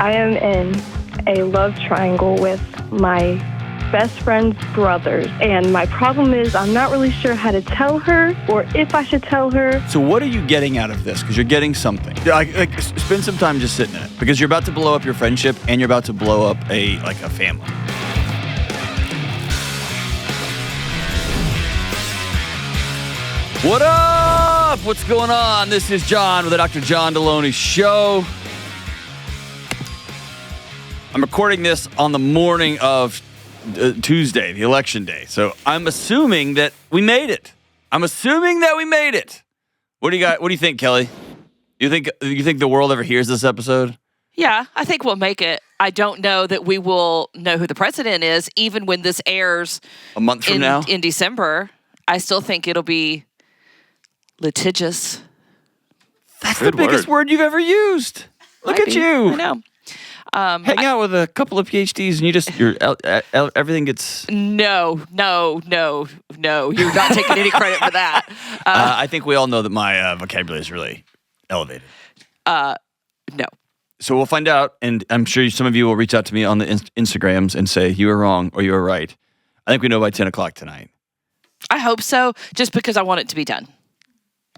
I am in a love triangle with my best friend's brothers, and my problem is I'm not really sure how to tell her or if I should tell her. So what are you getting out of this? Because you're getting something. Spend some time just sitting in it, because you're about to blow up your friendship and you're about to blow up a family. What up? What's going on? This is John with the Dr. John Delony Show. I'm recording this on the morning of Tuesday, the election day. So I'm assuming that we made it. What do you got? What do you think, Kelly? You think the world ever hears this episode? Yeah, I think we'll make it. I don't know that we will know who the president is, even when this airs a month from now in December. I still think it'll be litigious. That's the biggest word you've ever used. Look at you. I know. Hang out with a couple of PhDs and everything gets... No. You're not taking any credit for that. I think we all know that my vocabulary is really elevated. No. So we'll find out, and I'm sure some of you will reach out to me on the Instagrams and say, you were wrong or you were right. I think we know by 10 o'clock tonight. I hope so, just because I want it to be done.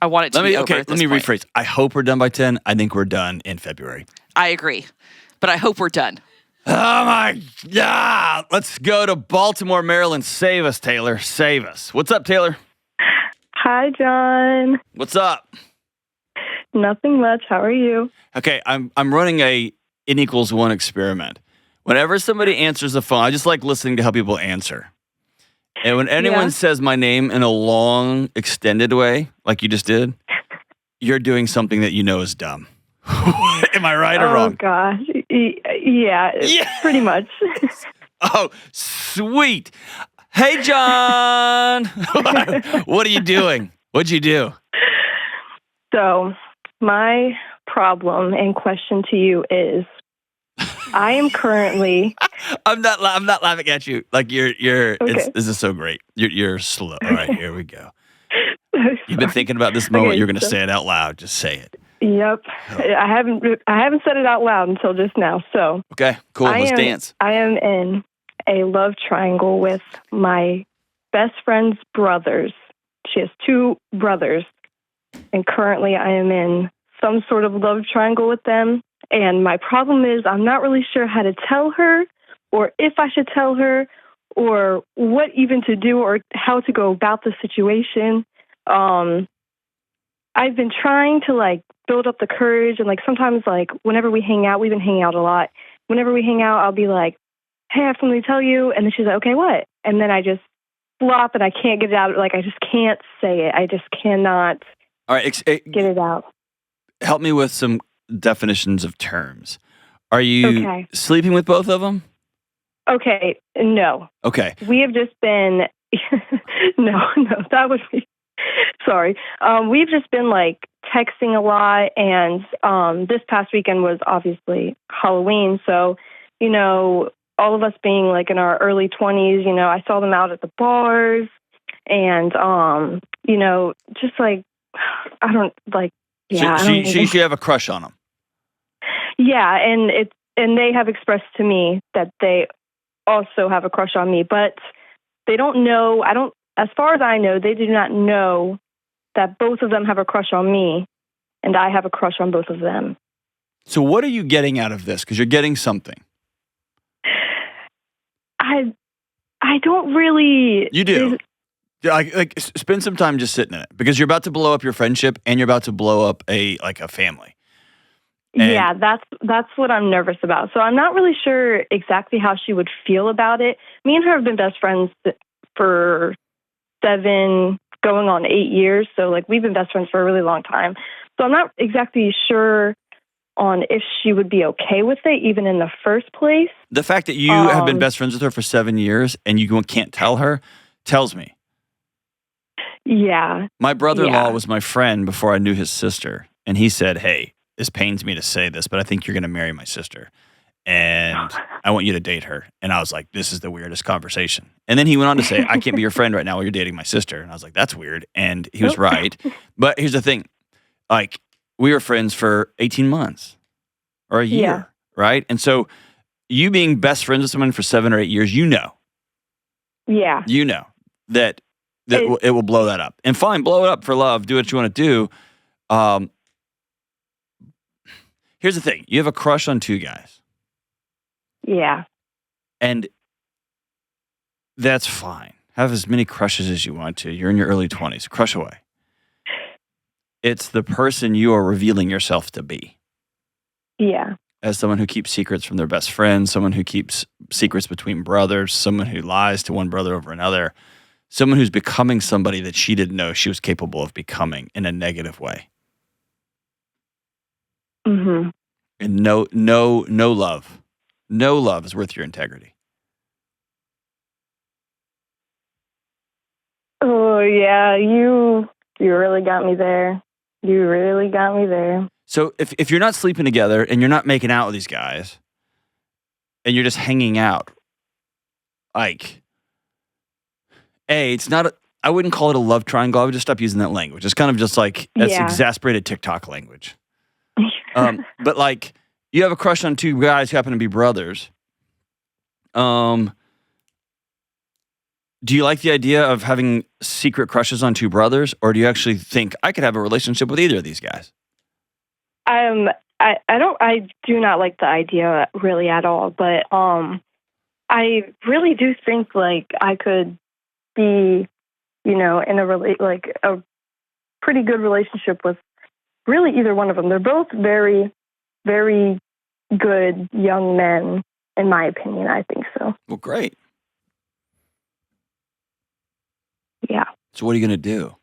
I want it to be over at this point. Rephrase. I hope we're done by 10. I think we're done in February. I agree, but I hope we're done. Oh, my God. Let's go to Baltimore, Maryland. Save us, Taylor. Save us. What's up, Taylor? Hi, John. What's up? Nothing much. How are you? Okay, I'm running a N=1 experiment. Whenever somebody answers the phone, I just like listening to how people answer. And when anyone says my name in a long, extended way, like you just did, you're doing something that you know is dumb. Am I right or wrong? Oh, gosh. Yeah, pretty much. Oh, sweet. Hey, John. What are you doing? What'd you do? So, my problem and question to you is, I am currently... I'm not laughing at you. Like you're okay. This is so great. You're slow. All right, here we go. You've been thinking about this moment. You're going to say it out loud. Just say it. Yep. Oh. I haven't said it out loud until just now. So okay, cool. Let's dance. I am in a love triangle with my best friend's brothers. She has two brothers, and currently I am in some sort of love triangle with them. And my problem is I'm not really sure how to tell her or if I should tell her or what even to do or how to go about the situation. I've been trying to build up the courage, and sometimes whenever we hang out, we've been hanging out a lot. Whenever we hang out, I'll be like, hey, I have something to tell you. And then she's like, okay, what? And then I just flop and I can't get it out. I just can't say it. I just cannot get it out. Help me with some definitions of terms. Are you sleeping with both of them? Okay, no. Okay. We have just been, no, that would be, sorry. We've just been texting a lot, and this past weekend was obviously Halloween. So, all of us being in our early 20s, I saw them out at the bars, and, just I don't She have a crush on him. Yeah, and they have expressed to me that they also have a crush on me, but they don't know. As far as I know, they do not know that both of them have a crush on me, and I have a crush on both of them. So what are you getting out of this? Because you're getting something. I don't really. You do. Spend some time just sitting in it, because you're about to blow up your friendship and you're about to blow up a family. And yeah, that's what I'm nervous about. So I'm not really sure exactly how she would feel about it. Me and her have been best friends for 7, going on 8 years. So we've been best friends for a really long time. So I'm not exactly sure on if she would be okay with it, even in the first place. The fact that you have been best friends with her for 7 years and you can't tell her tells me. Yeah. My brother-in-law was my friend before I knew his sister. And he said, hey, this pains me to say this, but I think you're going to marry my sister. And I want you to date her. And I was like, this is the weirdest conversation. And then he went on to say, I can't be your friend right now while you're dating my sister. And I was like, that's weird. And he was right. But here's the thing. We were friends for 18 months or a year. Yeah. right? And so you being best friends with someone for 7 or 8 years, you know Yeah. that it will blow that up. And fine, blow it up for love. Do what you want to do. Here's the thing. You have a crush on 2 guys. Yeah. And that's fine. Have as many crushes as you want to. You're in your early 20s. Crush away. It's the person you are revealing yourself to be. Yeah. As someone who keeps secrets from their best friend, someone who keeps secrets between brothers, someone who lies to one brother over another, someone who's becoming somebody that she didn't know she was capable of becoming in a negative way. Mm-hmm. And no love. No love is worth your integrity. Oh, yeah. You really got me there. You really got me there. So if you're not sleeping together and you're not making out with these guys and you're just hanging out, like, it's not, I wouldn't call it a love triangle. I would just stop using that language. It's kind of just like, that's exasperated TikTok language. But like, you have a crush on 2 guys who happen to be brothers. Do you like the idea of having secret crushes on 2 brothers, or do you actually think I could have a relationship with either of these guys? I do not like the idea really at all, but I really do think like I could be, in a pretty good relationship with really either one of them. They're both very, very good young men, in my opinion. I think so. Well, great. Yeah. So what are you going to do?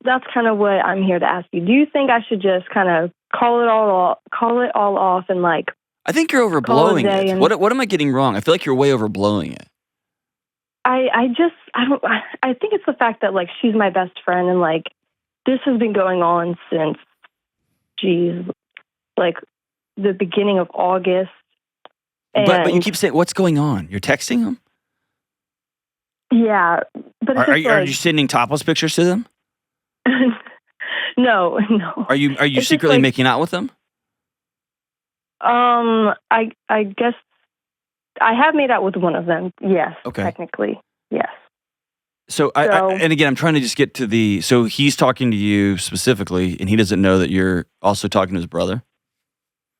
That's kind of what I'm here to ask you. Do you think I should just kind of call it all off and like? I think you're overblowing it. What am I getting wrong? I feel like you're way overblowing it. I think it's the fact that like she's my best friend and like this has been going on since like the beginning of August. But you keep saying, what's going on? You're texting them? Yeah, but are you sending topless pictures to them? No. Are you secretly making out with them? I guess I have made out with one of them. Yes. Okay. Technically, yes. So and again, I'm trying to just get to so he's talking to you specifically, and he doesn't know that you're also talking to his brother?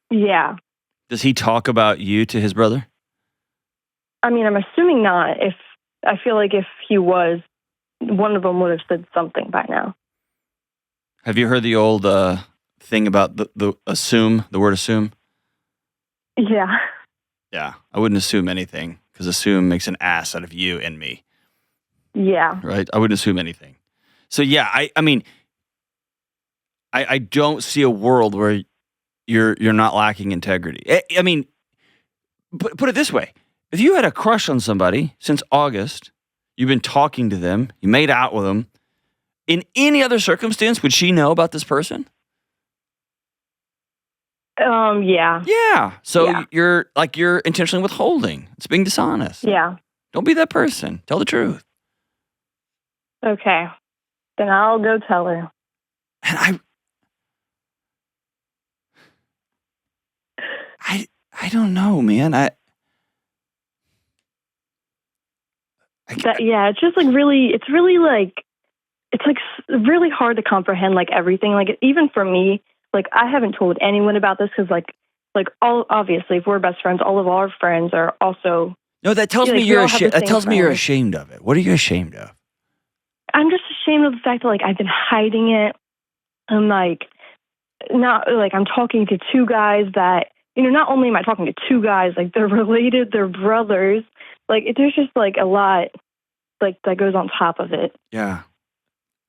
Yeah. Does he talk about you to his brother? I mean, I'm assuming not. I feel like if he was, one of them would have said something by now. Have you heard the old thing about the word assume? Yeah. Yeah, I wouldn't assume anything because assume makes an ass out of you and me. Yeah. Right? I wouldn't assume anything. So yeah, I mean, I don't see a world where you're not lacking integrity. I mean, put it this way. If you had a crush on somebody since August, you've been talking to them, you made out with them, in any other circumstance, would she know about this person? Yeah. Yeah. So you're intentionally withholding. It's being dishonest. Yeah. Don't be that person. Tell the truth. Okay. Then I'll go tell her. And I don't know, man. It's just like really, it's really hard to comprehend like everything. Like even for me, like I haven't told anyone about this because like obviously if we're best friends, all of our friends are also. No, that tells me you're ashamed. That tells me you're ashamed of it. What are you ashamed of? I'm just ashamed of the fact that like I've been hiding it. I'm like not like I'm talking to 2 guys that not only am I talking to 2 guys, like they're related, they're brothers. Like there's just like a lot like that goes on top of it. Yeah.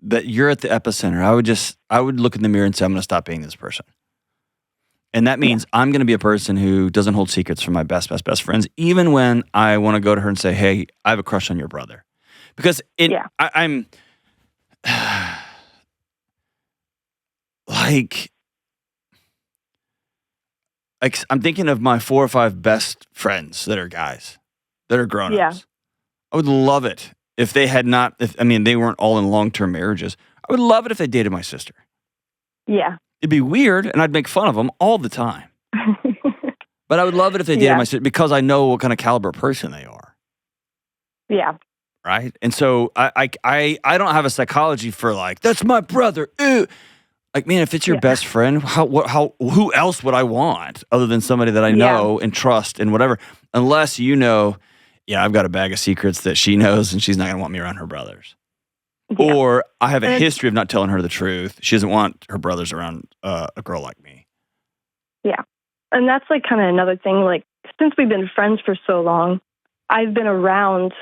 But you're at the epicenter. I would look in the mirror and say, I'm going to stop being this person. And that means I'm going to be a person who doesn't hold secrets from my best friends, even when I want to go to her and say, hey, I have a crush on your brother. Because I'm like I'm thinking of my 4 or 5 best friends that are guys, that are grown-ups. Yeah. I would love it if they had not, they weren't all in long-term marriages. I would love it if they dated my sister. Yeah. It'd be weird, and I'd make fun of them all the time. But I would love it if they dated my sister because I know what kind of caliber person they are. Yeah. Right? And so I don't have a psychology for like, that's my brother. Ew. Like, man, if it's your best friend, who else would I want other than somebody that I know and trust and whatever? Unless you know, I've got a bag of secrets that she knows and she's not going to want me around her brothers. Yeah. Or I have a history of not telling her the truth. She doesn't want her brothers around a girl like me. Yeah. And that's like kind of another thing. Like, since we've been friends for so long, I've been around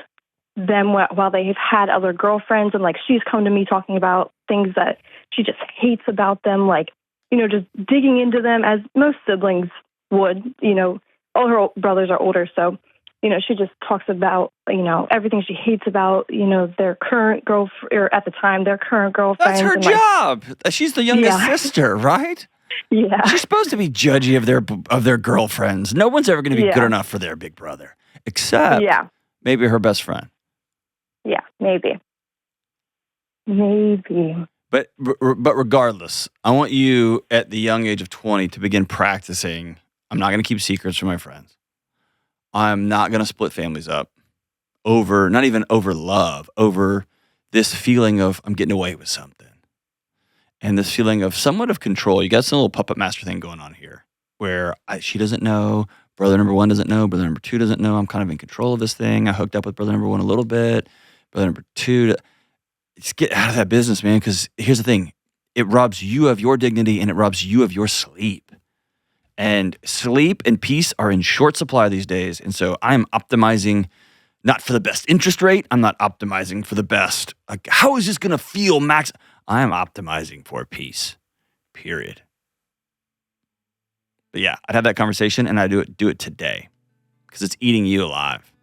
them while they've had other girlfriends, and like she's come to me talking about things that she just hates about them, like, just digging into them as most siblings would. All her brothers are older, so she just talks about everything she hates about their current girlfriend, or at the time their current girlfriend. That's her job. She's the youngest sister, right? Yeah. She's supposed to be judgy of their girlfriends. No one's ever going to be good enough for their big brother, except maybe her best friend. Yeah, maybe. But regardless, I want you at the young age of 20 to begin practicing. I'm not going to keep secrets from my friends. I'm not going to split families up not even over love, over this feeling of I'm getting away with something. And this feeling of somewhat of control. You got some little puppet master thing going on here where she doesn't know, brother number 1 doesn't know, brother number 2 doesn't know. I'm kind of in control of this thing. I hooked up with brother number 1 a little bit, brother number 2. Just get out of that business, man, because here's the thing. It robs you of your dignity and it robs you of your sleep. And sleep and peace are in short supply these days. And so I'm optimizing not for the best interest rate. I'm not optimizing for the best. Like, how is this going to feel max? I am optimizing for peace, period. But yeah, I'd have that conversation and I'd do it today because it's eating you alive.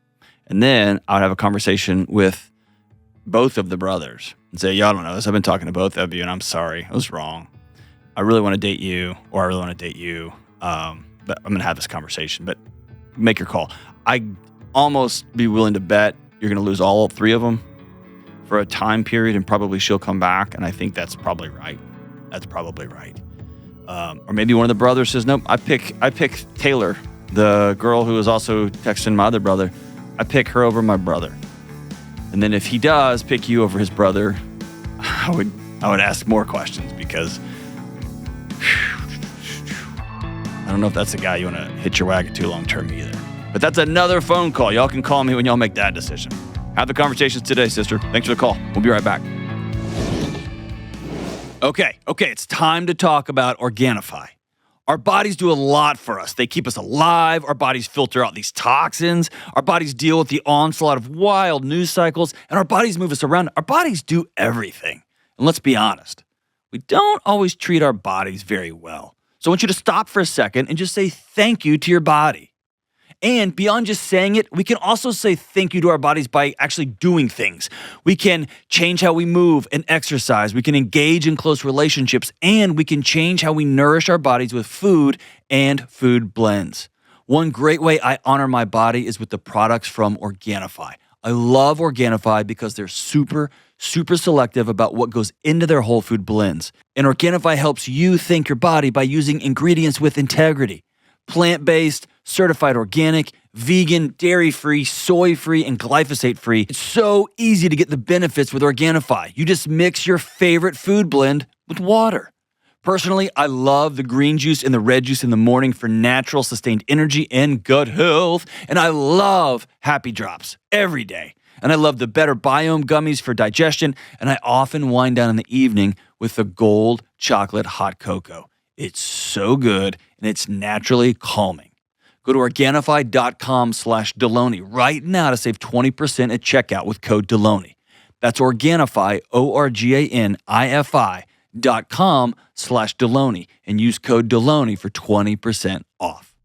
And then I would have a conversation with both of the brothers and say, y'all don't know this. I've been talking to both of you and I'm sorry. I was wrong. I really want to date you, or I really want to date you. But I'm going to have this conversation, but make your call. I almost be willing to bet you're going to lose all 3 of them for a time period, and probably she'll come back. And I think that's probably right. That's probably right. Or maybe one of the brothers says, nope, I pick Taylor, the girl who was also texting my other brother. I pick her over my brother. And then if he does pick you over his brother, I would ask more questions because I don't know if that's the guy you want to hitch your wagon to long term either. But that's another phone call. Y'all can call me when y'all make that decision. Have the conversations today, sister. Thanks for the call. We'll be right back. Okay, it's time to talk about Organifi. Our bodies do a lot for us. They keep us alive. Our bodies filter out these toxins. Our bodies deal with the onslaught of wild news cycles. And our bodies move us around. Our bodies do everything. And let's be honest, we don't always treat our bodies very well. So I want you to stop for a second and just say thank you to your body. And beyond just saying it, we can also say thank you to our bodies by actually doing things. We can change how we move and exercise. We can engage in close relationships, and we can change how we nourish our bodies with food and food blends. One great way I honor my body is with the products from Organifi. I love Organifi because they're super selective about what goes into their whole food blends. And Organifi helps you thank your body by using ingredients with integrity. Plant-based, certified organic, vegan, dairy-free, soy-free, and glyphosate-free. It's so easy to get the benefits with Organifi. You just mix your favorite food blend with water. Personally, I love the green juice and the red juice in the morning for natural, sustained energy and gut health. And I love Happy Drops every day. And I love the Better Biome gummies for digestion. And I often wind down in the evening with the Gold Chocolate Hot Cocoa. It's so good and it's naturally calming. Go to Organifi.com/Delony right now to save 20% at checkout with code Delony. That's Organifi, Organifi.com/Delony, and use code Delony for 20% off.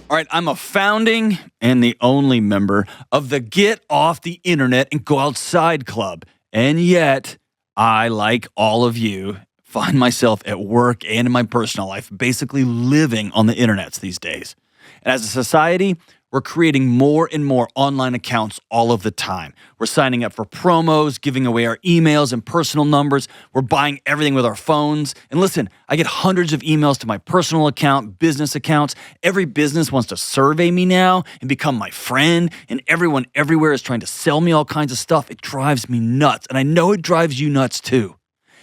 All right, I'm a founding and the only member of the Get Off the Internet and Go Outside Club. And yet, I, like all of you, find myself at work and in my personal life basically living on the internets these days. And as a society, We're creating more and more online accounts all of the time. We're signing up for promos, giving away our emails and personal numbers. We're buying everything with our phones. And listen, I get hundreds of emails to my personal account, business accounts. Every business wants to survey me now and become my friend. And everyone everywhere is trying to sell me all kinds of stuff. It drives me nuts. And I know it drives you nuts too.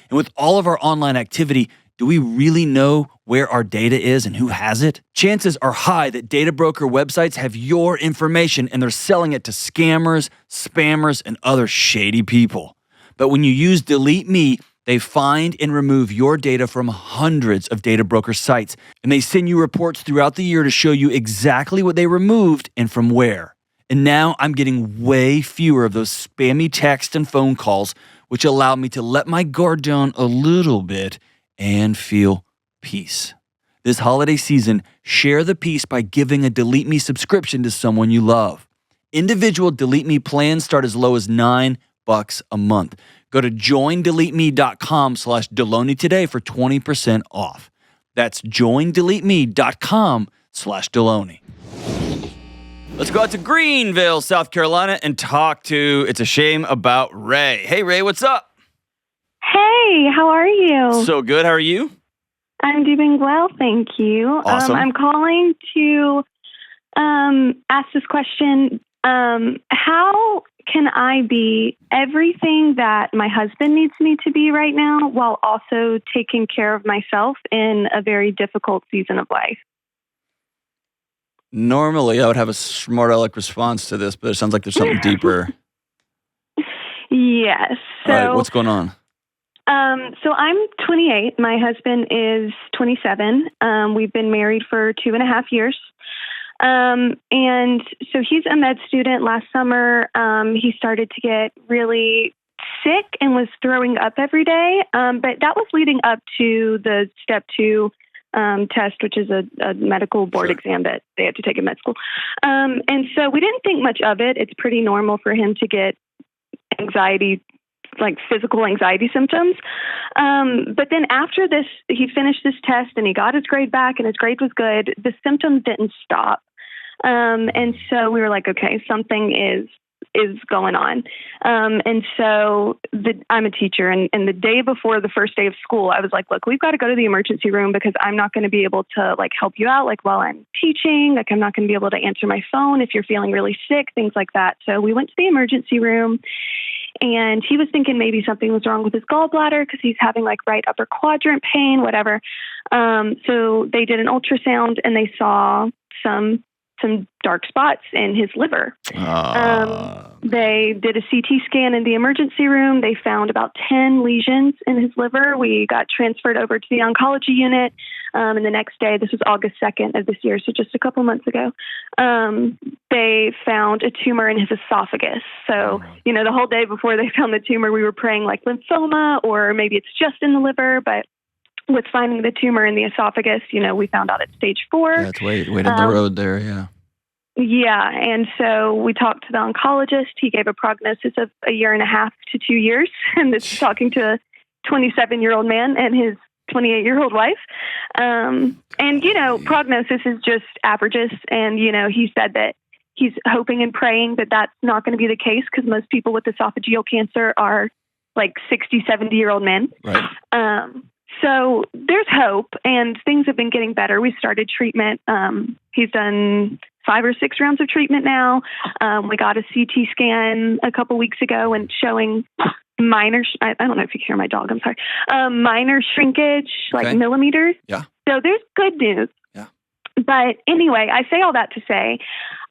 And with all of our online activity, do we really know where our data is and who has it? Chances are high that data broker websites have your information and they're selling it to scammers, spammers, and other shady people. But when you use Delete Me, they find and remove your data from hundreds of data broker sites, and they send you reports throughout the year to show you exactly what they removed and from where. And now I'm getting way fewer of those spammy text and phone calls, which allow me to let my guard down a little bit and feel peace. This holiday season, share the peace by giving a Delete Me subscription to someone you love. Individual Delete Me plans start as low as $9 a month. Go to joindeleteme.com/Delony today for 20% off. That's joindeleteme.com/Delony. Let's go out to Greenville, South Carolina, and talk to It's a Shame About Ray. Hey, Ray, what's up? Hey, how are you? So good. How are you? I'm doing well, thank you. Awesome. I'm calling to ask this question. How can I be everything that my husband needs me to be right now while also taking care of myself in a very difficult season of life? Normally, I would have a smart aleck response to this, but it sounds like there's something deeper. Yes. So, all right, what's going on? So I'm 28. My husband is 27. We've been married for 2.5 years. And so he's a med student. Last summer, he started to get really sick and was throwing up every day. But that was leading up to the step 2 test, which is a medical board exam that they have to take in med school. And so we didn't think much of it. It's pretty normal for him to get anxiety, like physical anxiety symptoms. But then after this, he finished this test and he got his grade back and his grade was good. The symptoms didn't stop. And so we were like, okay, something is going on. And so I'm a teacher, and the day before the first day of school, I was like, look, we've got to go to the emergency room because I'm not going to be able to like help you out like while I'm teaching. Like I'm not going to be able to answer my phone if you're feeling really sick, things like that. So we went to the emergency room. And he was thinking maybe something was wrong with his gallbladder because he's having like right upper quadrant pain, whatever. So they did an ultrasound and they saw some dark spots in his liver. They did a CT scan in the emergency room. They found about 10 lesions in his liver. We got transferred over to the oncology unit. And the next day, this was August 2nd of this year, so just a couple months ago, they found a tumor in his esophagus. So, the whole day before they found the tumor, we were praying like lymphoma or maybe it's just in the liver, but with finding the tumor in the esophagus, we found out at stage 4. Yeah, it's way down the road there, yeah. Yeah, and so we talked to the oncologist. He gave a prognosis of 1.5 to 2 years, and this is talking to a 27-year-old man and his 28-year-old wife. And, prognosis is just averages, and, he said that he's hoping and praying that that's not going to be the case because most people with esophageal cancer are like 60, 70-year-old men. Right. So there's hope, and things have been getting better. We started treatment. He's done 5 or 6 rounds of treatment now. We got a CT scan a couple weeks ago and showing minor, I don't know if you can hear my dog, I'm sorry, minor shrinkage, like millimeters. Yeah. So there's good news. Yeah. But anyway, I say all that to say,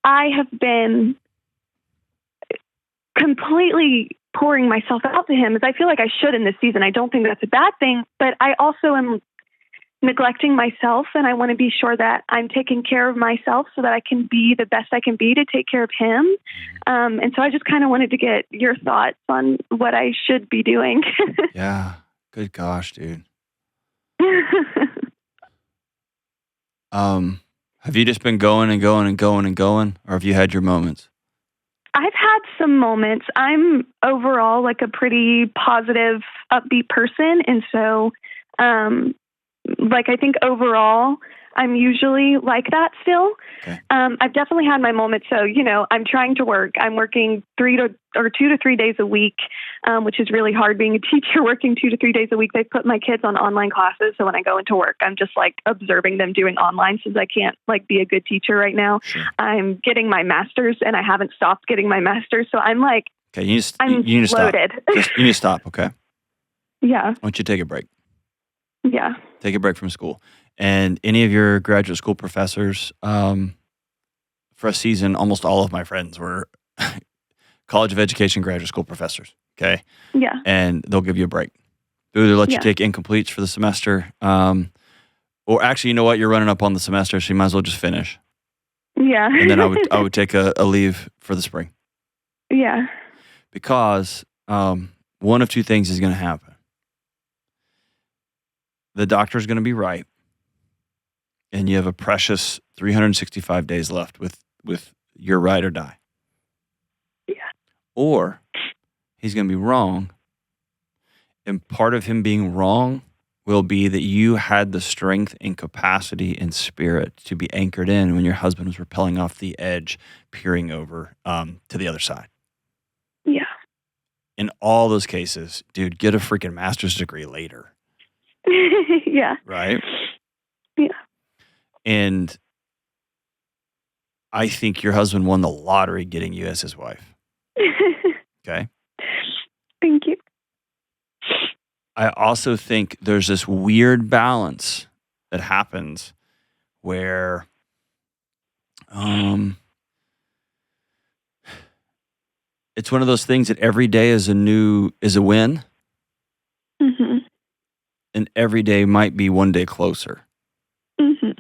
I have been completely pouring myself out to him as I feel like I should in this season. I don't think that's a bad thing, but I also am neglecting myself, and I want to be sure that I'm taking care of myself so that I can be the best I can be to take care of him. And so I just kind of wanted to get your thoughts on what I should be doing. Yeah. Good gosh, dude. Have you just been going and going and going and going, or have you had your moments? I've had some moments. I'm overall like a pretty positive, upbeat person. And so, I think overall, I'm usually like that still. Okay. I've definitely had my moments. So, I'm trying to work. I'm working 2 to 3 days a week, which is really hard being a teacher, working 2 to 3 days a week. They've put my kids on online classes. So when I go into work, I'm just like observing them doing online since I can't like be a good teacher right now. Sure. I'm getting my master's and I haven't stopped getting my master's. So I'm like, Okay, you I'm need to stop. loaded. You need to stop, okay? Yeah. I want you to take a break. Yeah. Take a break from school. And any of your graduate school professors, for a season, almost all of my friends were College of Education graduate school professors, okay? Yeah. And they'll give you a break. They'll either let you Yeah. take incompletes for the semester, or actually, you know what? You're running up on the semester, so you might as well just finish. Yeah. And then I would take a leave for the spring. Yeah. Because one of two things is going to happen. The doctor's going to be right, and you have a precious 365 days left with your ride or die. Yeah. Or he's going to be wrong, and part of him being wrong will be that you had the strength and capacity and spirit to be anchored in when your husband was rappelling off the edge, peering over to the other side. Yeah. In all those cases, dude, get a freaking master's degree later. Yeah. Right? Yeah. And I think your husband won the lottery getting you as his wife. Okay? Thank you. I also think there's this weird balance that happens where it's one of those things that every day is a win. Mm-hmm. And every day might be one day closer. Mm-hmm.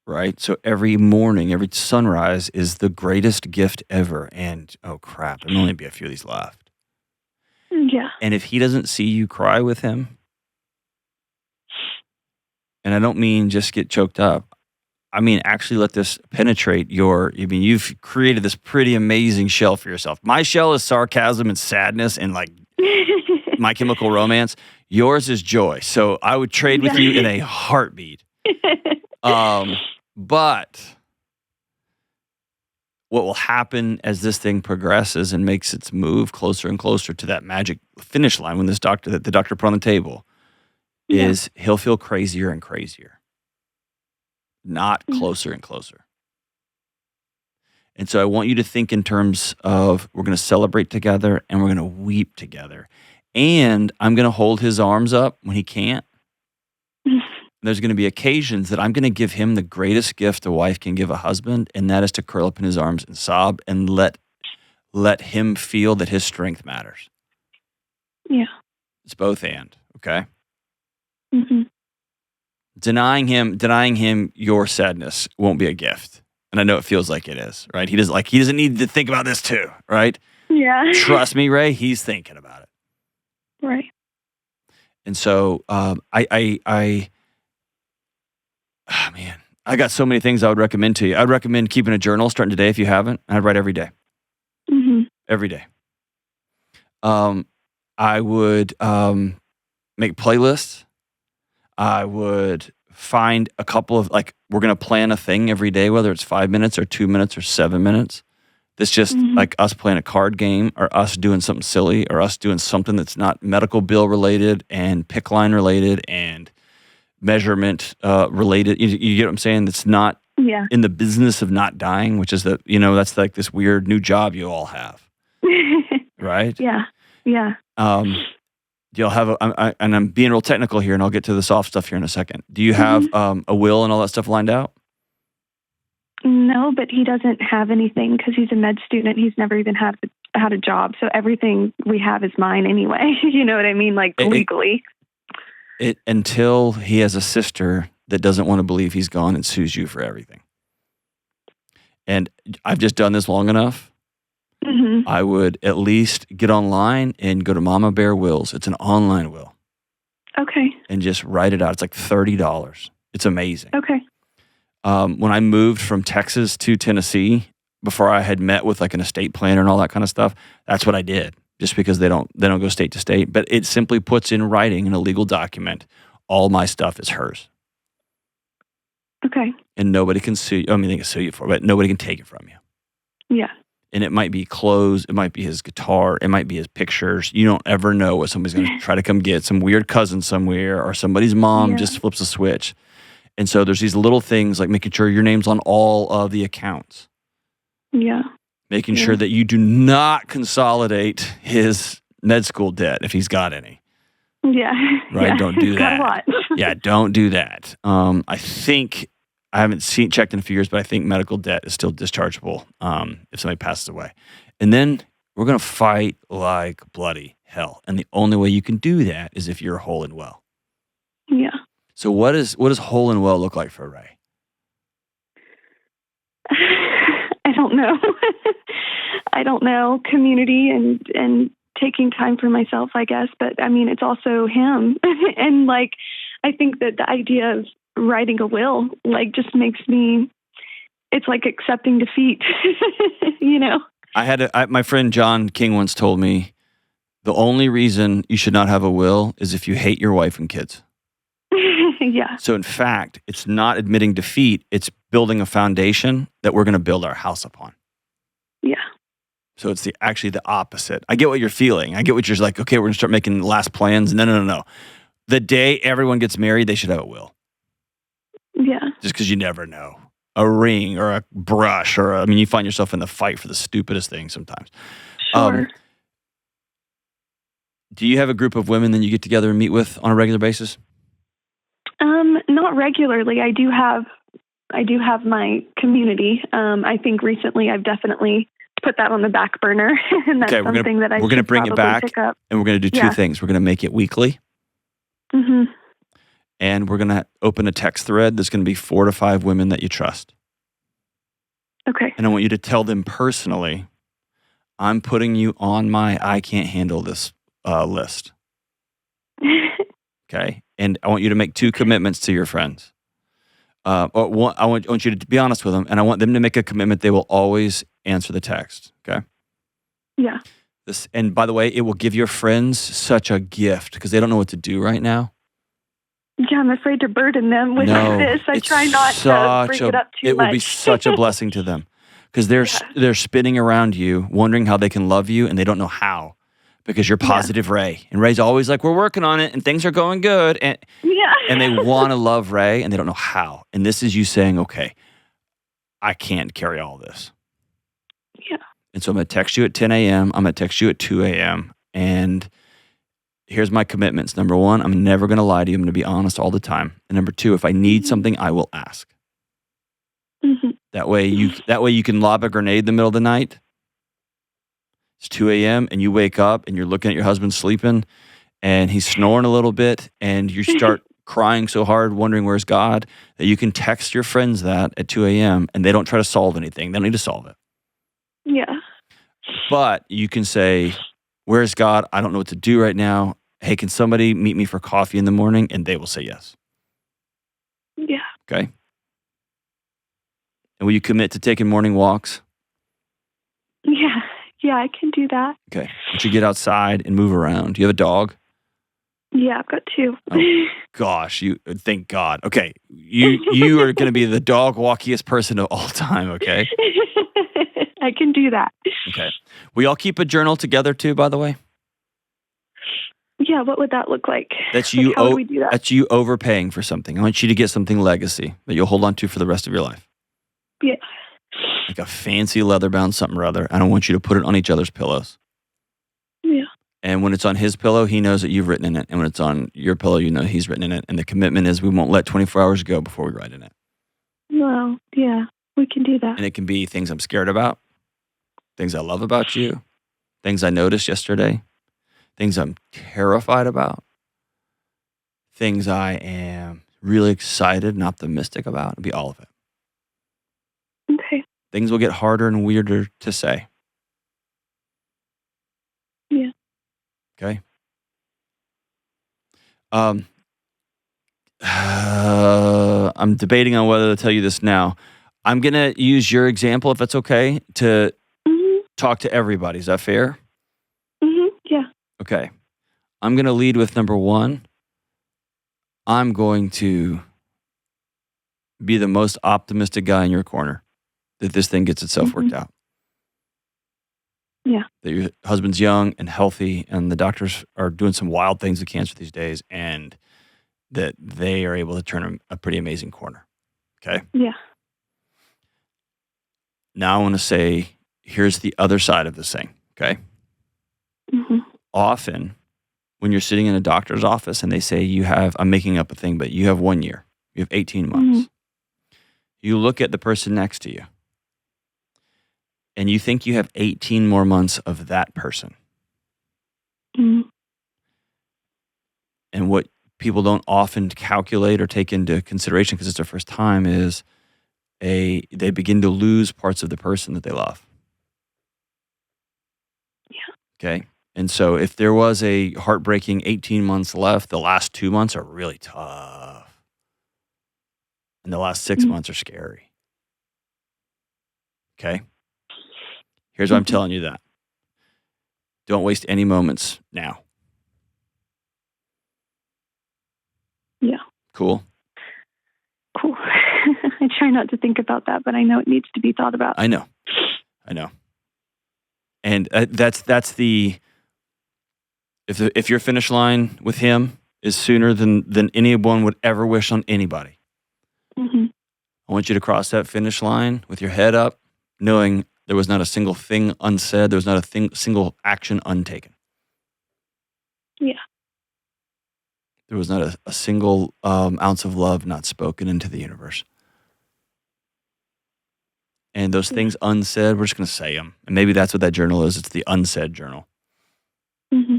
Right? So every morning, every sunrise is the greatest gift ever. And oh crap, there'll only be a few of these left. Yeah. And if he doesn't see you cry with him, and I don't mean just get choked up, I mean actually let this penetrate you've created this pretty amazing shell for yourself. My shell is sarcasm and sadness and like My Chemical Romance. Yours is joy. So I would trade with you in a heartbeat. But what will happen as this thing progresses and makes its move closer and closer to that magic finish line when the doctor put on the table is he'll feel crazier and crazier, not closer and closer. And so I want you to think in terms of we're going to celebrate together and we're going to weep together. And I'm going to hold his arms up when he can't. There's going to be occasions that I'm going to give him the greatest gift a wife can give a husband, and that is to curl up in his arms and sob and let him feel that his strength matters. Yeah. It's both and, okay? Mm-hmm. Denying him your sadness won't be a gift. And I know it feels like it is, right? He doesn't need to think about this too, right? Yeah. Trust me, Ray, he's thinking about it. Right. And so I got so many things I would recommend to you. I'd recommend keeping a journal starting today if you haven't. I'd write every day. Mm-hmm. Every day. I would make playlists. I would find a couple of, we're going to plan a thing every day, whether it's 5 minutes or 2 minutes or 7 minutes. That's just like us playing a card game or us doing something silly or us doing something that's not medical bill related and PIC line related and measurement related. You get what I'm saying? That's not in the business of not dying, which is that's like this weird new job you all have. Right? Yeah. Yeah. Do y'all have and I'm being real technical here and I'll get to the soft stuff here in a second. Do you have a will and all that stuff lined out? No, but he doesn't have anything because he's a med student. He's never even had a job. So everything we have is mine anyway. You know what I mean? Like legally. Until he has a sister that doesn't want to believe he's gone and sues you for everything. And I've just done this long enough. Mm-hmm. I would at least get online and go to Mama Bear Wills. It's an online will. Okay. And just write it out. It's like $30. It's amazing. Okay. When I moved from Texas to Tennessee, before I had met with like an estate planner and all that kind of stuff, that's what I did. Just because they don't go state to state, but it simply puts in writing in a legal document, all my stuff is hers. Okay. And nobody can sue you. I mean, they can sue you for it, but nobody can take it from you. Yeah. And it might be clothes. It might be his guitar. It might be his pictures. You don't ever know what somebody's going to try to come get. Some weird cousin somewhere, or somebody's mom just flips a switch. And so there's these little things like making sure your name's on all of the accounts. Yeah. Making sure that you do not consolidate his med school debt if he's got any. Yeah. Right? Yeah. Don't do Got a that. lot. Yeah, don't do that. I think, I haven't checked in a few years, but I think medical debt is still dischargeable if somebody passes away. And then we're going to fight like bloody hell. And the only way you can do that is if you're whole and well. Yeah. So what does whole and well look like for Ray? I don't know. I don't know. Community and taking time for myself, I guess. But I mean, it's also him. And like, I think that the idea of writing a will, like, just makes me, it's like accepting defeat, you know? My friend John King once told me, the only reason you should not have a will is if you hate your wife and kids. Yeah. So in fact, it's not admitting defeat. It's building a foundation that we're going to build our house upon. Yeah. So it's actually the opposite. I get what you're feeling. I get what you're like, okay, we're going to start making last plans. No. The day everyone gets married, they should have a will. Yeah. Just because you never know. A ring or a brush you find yourself in the fight for the stupidest thing sometimes. Sure. Do you have a group of women that you get together and meet with on a regular basis? Not regularly. I do have my community. I think recently I've definitely put that on the back burner, and that's something that we're gonna bring it back, pick up. and we're gonna do two things. We're gonna make it weekly, and we're gonna open a text thread. There's gonna be 4 to 5 women that you trust. Okay. And I want you to tell them personally, I'm putting you on my I can't handle this list. Okay. And I want you to make 2 commitments to your friends. I want you to be honest with them, and I want them to make a commitment they will always answer the text. Okay. Yeah. And by the way, it will give your friends such a gift because they don't know what to do right now. Yeah, I'm afraid to burden them with this. I try not to bring it up too much. It will be such a blessing to them because they're spinning around you, wondering how they can love you, and they don't know how because you're positive Ray. And Ray's always like, we're working on it, and things are going good. And they want to love Ray, and they don't know how. And this is you saying, okay, I can't carry all this. Yeah. And so I'm going to text you at 10 a.m. I'm going to text you at 2 a.m. And here's my commitments. Number 1, I'm never going to lie to you. I'm going to be honest all the time. And number 2, if I need something, I will ask. Mm-hmm. That way you can lob a grenade in the middle of the night. It's 2 a.m. and you wake up and you're looking at your husband sleeping and he's snoring a little bit and you start crying so hard, wondering where's God, that you can text your friends that at 2 a.m. and they don't try to solve anything. They don't need to solve it. Yeah. But you can say, where's God? I don't know what to do right now. Hey, can somebody meet me for coffee in the morning? And they will say yes. Yeah. Okay. And will you commit to taking morning walks? Yeah. Yeah, I can do that. Okay. Once you get outside and move around. Do you have a dog? Yeah, I've got 2. Oh, gosh, thank God. Okay. You are going to be the dog walkiest person of all time, okay? I can do that. Okay. We all keep a journal together too, by the way? Yeah, what would that look like? That's you. How would we do that? That's you overpaying for something. I want you to get something legacy that you'll hold on to for the rest of your life. Yeah. Like a fancy leather-bound something or other. I don't want you to put it on each other's pillows. Yeah. And when it's on his pillow, he knows that you've written in it. And when it's on your pillow, you know he's written in it. And the commitment is we won't let 24 hours go before we write in it. Well, yeah, we can do that. And it can be things I'm scared about, things I love about you, things I noticed yesterday, things I'm terrified about, things I am really excited and optimistic about. It'll be all of it. Okay. Things will get harder and weirder to say. Yeah. Okay. I'm debating on whether to tell you this now. I'm going to use your example, if that's okay, to talk to everybody. Is that fair? Yeah. Okay. I'm going to lead with number 1. I'm going to be the most optimistic guy in your corner that this thing gets itself worked out. Yeah. That your husband's young and healthy, and the doctors are doing some wild things with cancer these days, and that they are able to turn a pretty amazing corner. Okay? Yeah. Now I want to say, here's the other side of this thing. Okay? Mm-hmm. Often, when you're sitting in a doctor's office and they say you have, I'm making up a thing, but you have 1 year, you have 18 months. Mm-hmm. You look at the person next to you and you think you have 18 more months of that person. Mm-hmm. And what people don't often calculate or take into consideration because it's their first time is they begin to lose parts of the person that they love. Yeah. Okay? And so if there was a heartbreaking 18 months left, the last 2 months are really tough. And the last 6 months are scary. Okay? Here's why I'm telling you that. Don't waste any moments now. Yeah. Cool? Cool. I try not to think about that, but I know it needs to be thought about. I know. And that's the... If your finish line with him is sooner than anyone would ever wish on anybody, Mm-hmm. I want you to cross that finish line with your head up, knowing there was not a single thing unsaid, there was not a single action untaken. Yeah. There was not a single ounce of love not spoken into the universe. And those things unsaid, we're just going to say them. And maybe that's what that journal is. It's the unsaid journal. Mm-hmm.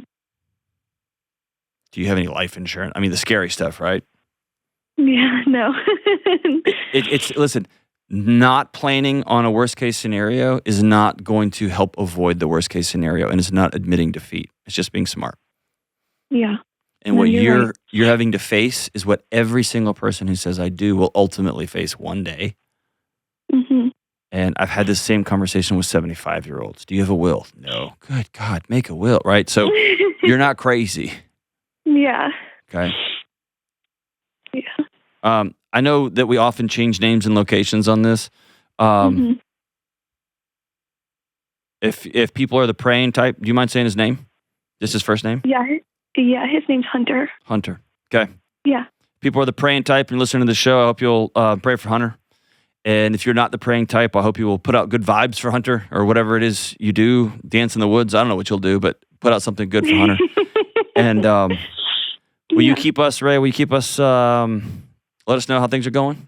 Do you have any life insurance? I mean, the scary stuff, right? Yeah, no. Listen, not planning on a worst case scenario is not going to help avoid the worst case scenario, and it's not admitting defeat. It's just being smart. Yeah. And No, what you're right. you're having to face is what every single person who says I do will ultimately face one day. Mm-hmm. And I've had this same conversation with 75-year-olds. Do you have a will? No. Good God, make a will, right? So you're not crazy. Yeah. Okay. Yeah. I know that we often change names and locations on this. Mm-hmm. If people are the praying type, do you mind saying his name? Just his first name? Yeah. Yeah. His name's Hunter. Hunter. Okay. Yeah. People are the praying type and listening to the show. I hope you'll pray for Hunter. And if you're not the praying type, I hope you will put out good vibes for Hunter or whatever it is you do. Dance in the woods. I don't know what you'll do, but put out something good for Hunter. And will you keep us, Ray? Will you keep us, let us know how things are going?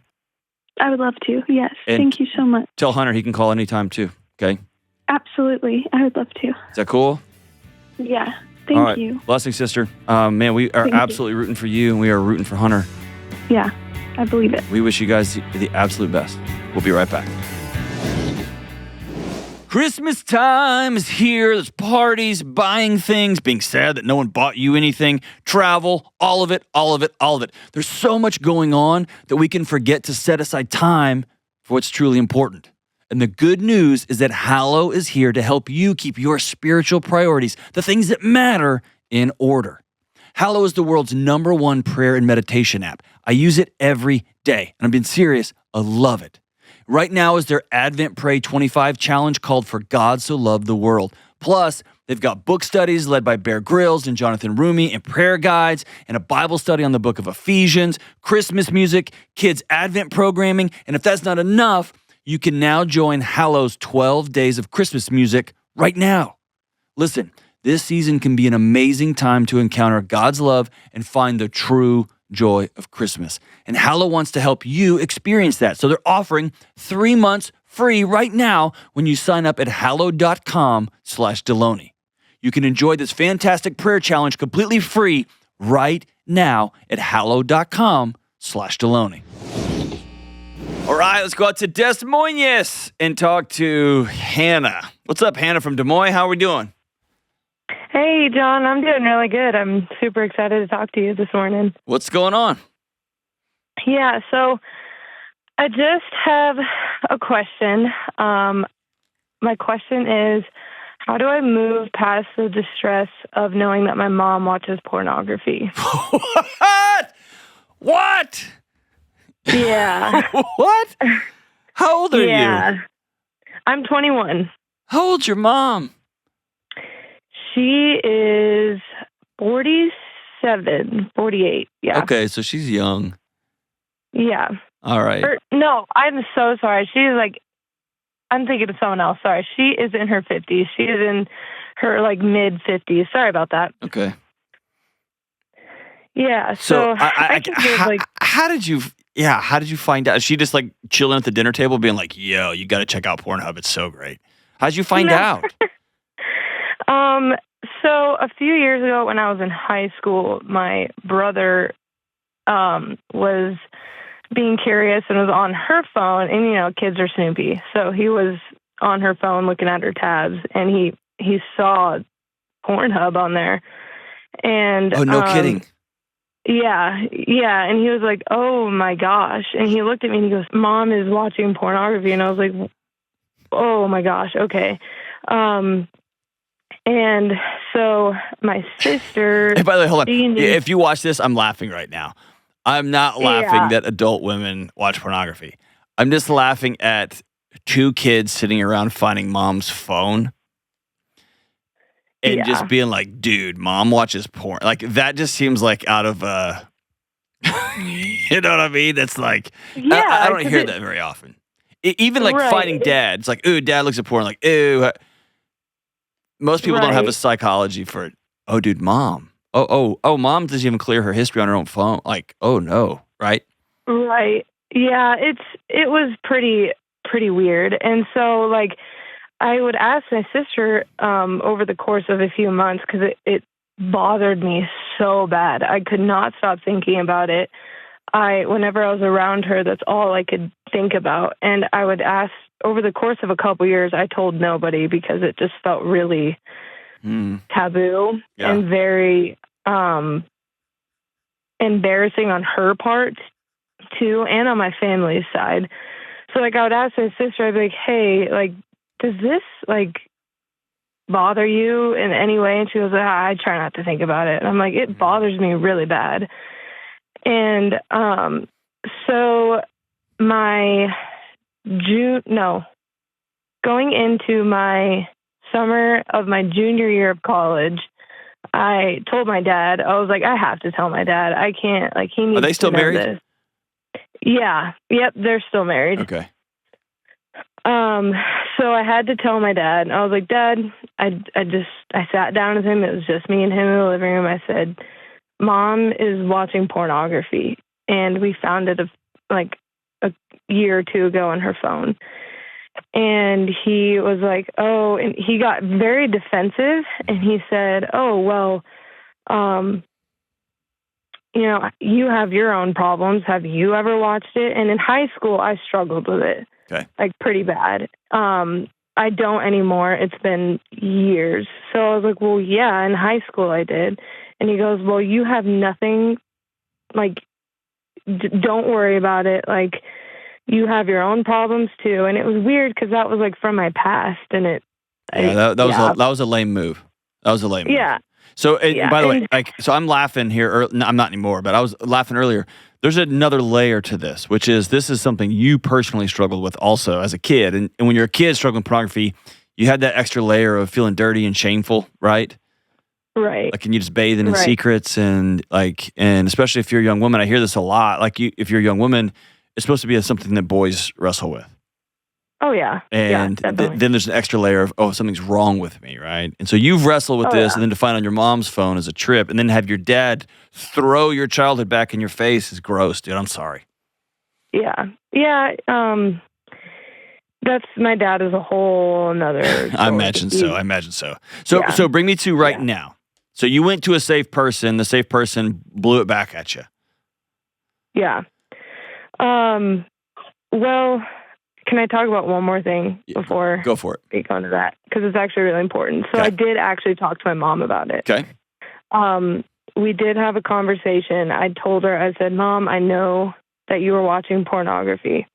I would love to. Yes. And thank you so much. Tell Hunter he can call anytime too. Okay. Absolutely. I would love to. Is that cool? Yeah. All right. Thank you. Blessings, sister. Man, we are absolutely rooting for you, and we are rooting for Hunter. Yeah. I believe it. We wish you guys the absolute best. We'll be right back. Christmas time is here. There's parties, buying things, being sad that no one bought you anything, travel, all of it. There's so much going on that we can forget to set aside time for what's truly important. And the good news is that Hallow is here to help you keep your spiritual priorities, the things that matter, in order. Hallow is the world's #1 prayer and meditation app. I use it every day, and I'm being serious. I love it. Right now is their Advent Pray 25 challenge called For God So Loved the World. Plus, they've got book studies led by Bear Grylls and Jonathan Rumi, and prayer guides, and a Bible study on the book of Ephesians, Christmas music, kids' Advent programming, and if that's not enough, you can now join Hallow's 12 Days of Christmas Music right now. Listen, this season can be an amazing time to encounter God's love and find the true joy of Christmas. And Hallow wants to help you experience that. So they're offering 3 months free right now when you sign up at hallow.com/Delony. You can enjoy this fantastic prayer challenge completely free right now at hallow.com/Delony. All right, let's go out to Des Moines and talk to Hannah. What's up, Hannah from Des Moines? How are we doing? Hey, John, I'm doing really good. I'm super excited to talk to you this morning. What's going on? Yeah, so I just have a question. My question is, how do I move past the distress of knowing that my mom watches pornography? What? Yeah. What? How old are you? I'm 21. How old's your mom? She is 47, 48. Yeah. Okay, so she's young. Yeah. All right. No, I'm so sorry. She's like, I'm thinking of someone else. Sorry. She is in her 50s. She is in her like mid 50s. Sorry about that. Okay. Yeah. So how did you find out? Is she just like chilling at the dinner table being like, yo, you got to check out Pornhub. It's so great. How'd you find out? So a few years ago when I was in high school, my brother was being curious and was on her phone, and, you know, kids are snoopy. So he was on her phone looking at her tabs, and he saw Pornhub on there. And oh, no kidding. Yeah. And he was like, oh my gosh. And he looked at me and he goes, Mom is watching pornography. And I was like, oh my gosh. Okay. And so my sister. Hey, by the way, hold on. If you watch this, I'm laughing right now. I'm not laughing that adult women watch pornography. I'm just laughing at two kids sitting around finding mom's phone and just being like, dude, mom watches porn. Like, that just seems like out of you know what I mean? That's like, I don't hear that very often. Even like finding dad. It's like, ooh, dad looks at porn. Like, ooh. Most people don't have a psychology for it. Oh, dude, mom. Oh, mom doesn't even clear her history on her own phone. Like, oh no, right? Right. Yeah, it was pretty weird. And so, like, I would ask my sister over the course of a few months because it bothered me so bad. I could not stop thinking about it. Whenever I was around her, that's all I could think about. And I would ask over the course of a couple years. I told nobody because it just felt really taboo and very embarrassing on her part too, and on my family's side. So like I would ask my sister, I'd be like, hey, like, does this like bother you in any way? And she goes, I try not to think about it. And I'm like, it bothers me really bad. And so going into my summer of my junior year of college, I told my dad, I was like, I have to tell my dad. I can't, like, he needs to know. Are they still married? This. Yeah. Yep. They're still married. Okay. So I had to tell my dad. I was like, Dad, I sat down with him. It was just me and him in the living room. I said, Mom is watching pornography. And we found it a year or two ago on her phone. And he was like, oh, and he got very defensive. And he said, oh, well, you know, you have your own problems. Have you ever watched it? And in high school, I struggled with it. Okay. Like pretty bad. I don't anymore. It's been years. So I was like, well, yeah, in high school I did. And he goes, well, you have nothing, like, don't worry about it. Like, you have your own problems too. And it was weird because that was like from my past. And that was a lame move. That was a lame move. Yeah. So, by the way, so I'm laughing here. I'm not anymore, but I was laughing earlier. There's another layer to this, which is this is something you personally struggled with also as a kid. And when you're a kid struggling with pornography, you had that extra layer of feeling dirty and shameful, right? Right. Like, and you just bathing in secrets and especially if you're a young woman, I hear this a lot. Like, if you're a young woman, it's supposed to be something that boys wrestle with. Oh, yeah. And then there's an extra layer of, oh, something's wrong with me, right? And so you've wrestled with this, and then to find on your mom's phone is a trip, and then have your dad throw your childhood back in your face is gross, dude. I'm sorry. Yeah. Yeah. That's, my dad is a whole another I imagine so. So bring me to right now. So you went to a safe person. The safe person blew it back at you. Yeah. Well, can I talk about one more thing before? Go for it. We go into that, because it's actually really important. So I did actually talk to my mom about it. Okay. We did have a conversation. I told her, I said, Mom, I know that you were watching pornography.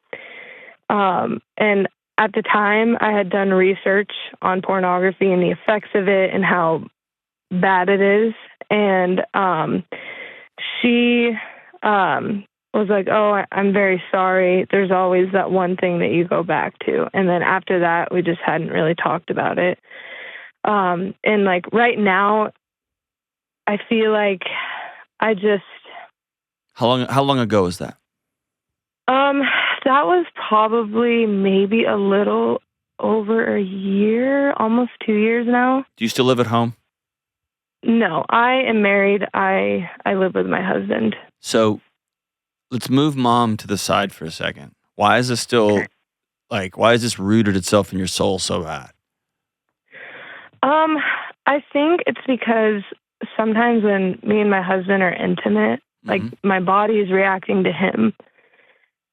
And at the time, I had done research on pornography and the effects of it and how bad it is. And she was like, oh, I'm very sorry. There's always that one thing that you go back to. And then after that, we just hadn't really talked about it. And like right now, I feel like I just... How long ago was that? That was probably maybe a little over a year, almost 2 years now. Do you still live at home? No, I am married. I live with my husband. So let's move mom to the side for a second. Why is this still, why is this rooted itself in your soul so bad? I think it's because sometimes when me and my husband are intimate, like my body is reacting to him.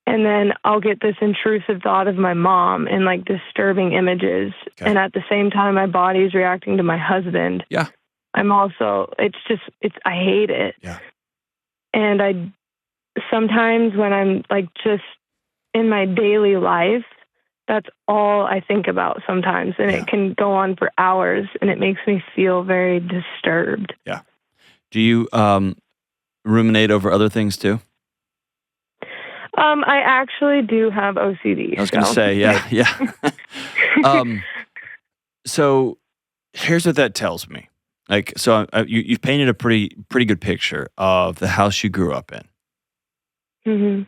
And then I'll get this intrusive thought of my mom and like disturbing images. Okay. And at the same time, my body is reacting to my husband. Yeah. I'm also, I hate it. Yeah. And I sometimes when I'm like just in my daily life, that's all I think about sometimes. And it can go on for hours and it makes me feel very disturbed. Yeah. Do you ruminate over other things too? I actually do have OCD. I was going to say, yeah. So here's what that tells me. Like, so you've painted a pretty good picture of the house you grew up in. Mm-hmm.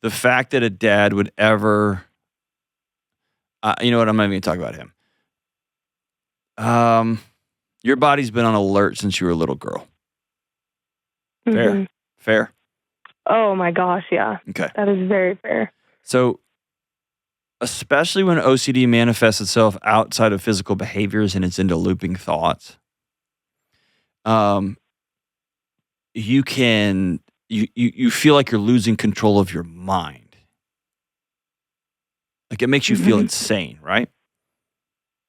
The fact that a dad would ever, you know what? I'm not even going to talk about him. Your body's been on alert since you were a little girl. Fair. Oh my gosh, yeah. Okay. That is very fair. So, especially when OCD manifests itself outside of physical behaviors and it's into looping thoughts, you feel like you're losing control of your mind. Like it makes you feel insane, right?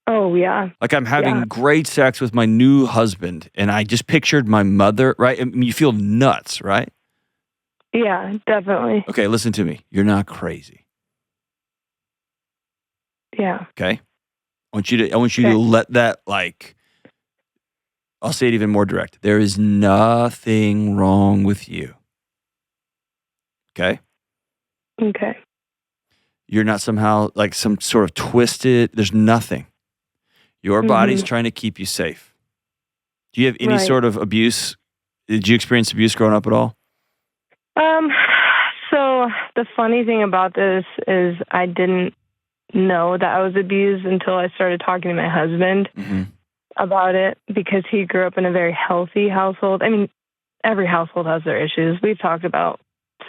Oh, yeah. Like I'm having great sex with my new husband and I just pictured my mother, right? I mean, you feel nuts, right? Yeah, definitely. Okay, listen to me. You're not crazy. Yeah. Okay? I want you to let that, like, I'll say it even more direct. There is nothing wrong with you. Okay? Okay. You're not somehow like some sort of twisted, there's nothing. Your body's trying to keep you safe. Do you have any sort of abuse? Did you experience abuse growing up at all? So the funny thing about this is I didn't know that I was abused until I started talking to my husband about it because he grew up in a very healthy household. I mean, every household has their issues. We've talked about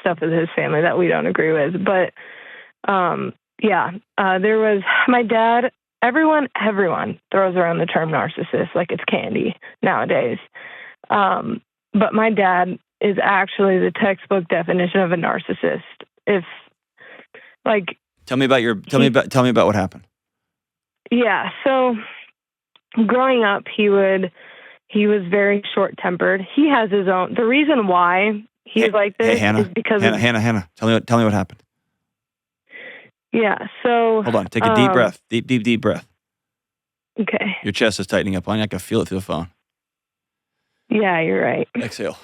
stuff with his family that we don't agree with, but there was my dad. Everyone throws around the term narcissist like it's candy nowadays. But my dad is actually the textbook definition of a narcissist. Tell me about what happened. Yeah. So growing up, he was very short-tempered. He has his own, the reason why he's like this is because Hannah, tell me what happened. Yeah. So hold on. Take a deep breath. Deep breath. Okay. Your chest is tightening up on you. I can feel it through the phone. Yeah, you're right. Exhale.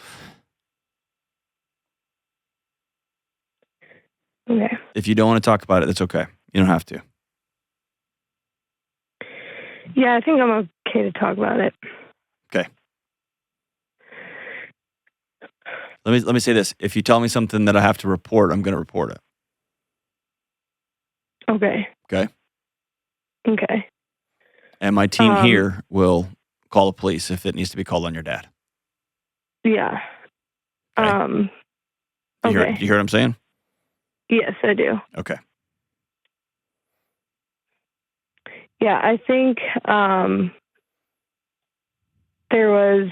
Okay. If you don't want to talk about it, that's okay. You don't have to. Yeah, I think I'm okay to talk about it. Okay. Let me say this. If you tell me something that I have to report, I'm going to report it. Okay. Okay? Okay. And my team here will call the police if it needs to be called on your dad. Yeah. Okay. Do you hear what I'm saying? Yes, I do. Okay. Yeah, I think there was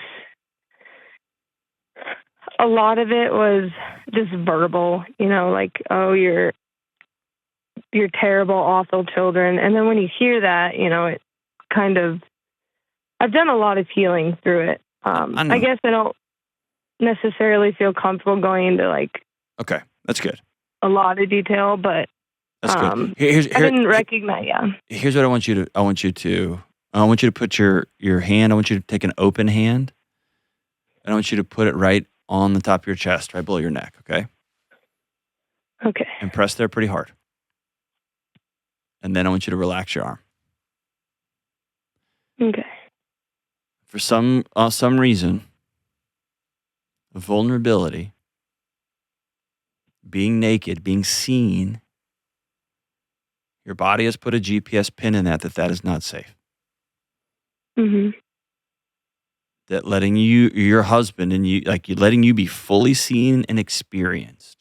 a lot of it was just verbal, like, oh, you're terrible, awful children. And then when you hear that, it kind of, I've done a lot of healing through it. I guess I don't necessarily feel comfortable going into okay, that's good. A lot of detail, but that's good. I didn't recognize. Yeah. Here's what I want you to put your hand. I want you to take an open hand. And I want you to put it right on the top of your chest, right below your neck. Okay. Okay. And press there pretty hard. And then I want you to relax your arm. Okay. For some reason, vulnerability, being naked, being seen, your body has put a GPS pin in that is not safe. Mm-hmm. That letting your husband and you, letting you be fully seen and experienced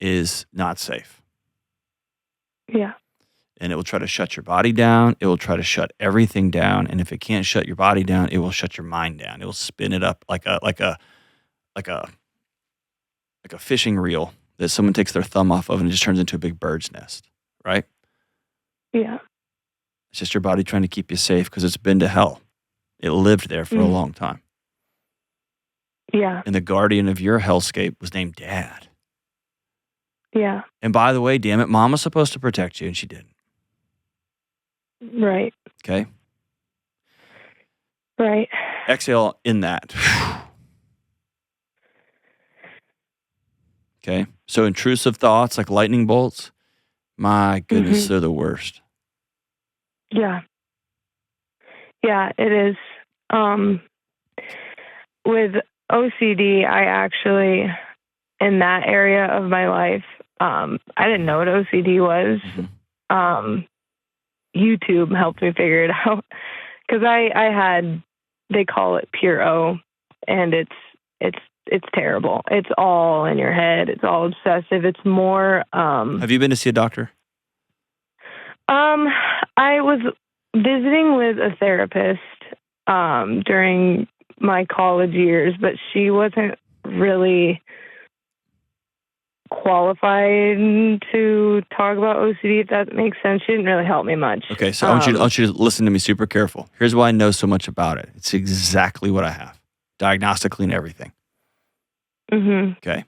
is not safe. Yeah. And it will try to shut your body down. It will try to shut everything down. And if it can't shut your body down, it will shut your mind down. It will spin it up like a fishing reel that someone takes their thumb off of and it just turns into a big bird's nest, right? Yeah. It's just your body trying to keep you safe because it's been to hell. It lived there for a long time. Yeah. And the guardian of your hellscape was named Dad. Yeah. And by the way, damn it, Mom was supposed to protect you and she didn't. Right. Okay? Right. Exhale in that. Okay? So intrusive thoughts like lightning bolts, my goodness, they're the worst. Yeah. Yeah, it is. With OCD, I actually, in that area of my life, I didn't know what OCD was. YouTube helped me figure it out because I had, they call it pure O, and it's terrible. It's all in your head. It's all obsessive. It's more. Have you been to see a doctor? I was visiting with a therapist during my college years, but she wasn't really qualified to talk about OCD, if that makes sense. She didn't really help me much. Okay, so I want you to listen to me super careful. Here's why I know so much about it. It's exactly what I have, diagnostically and everything. Okay.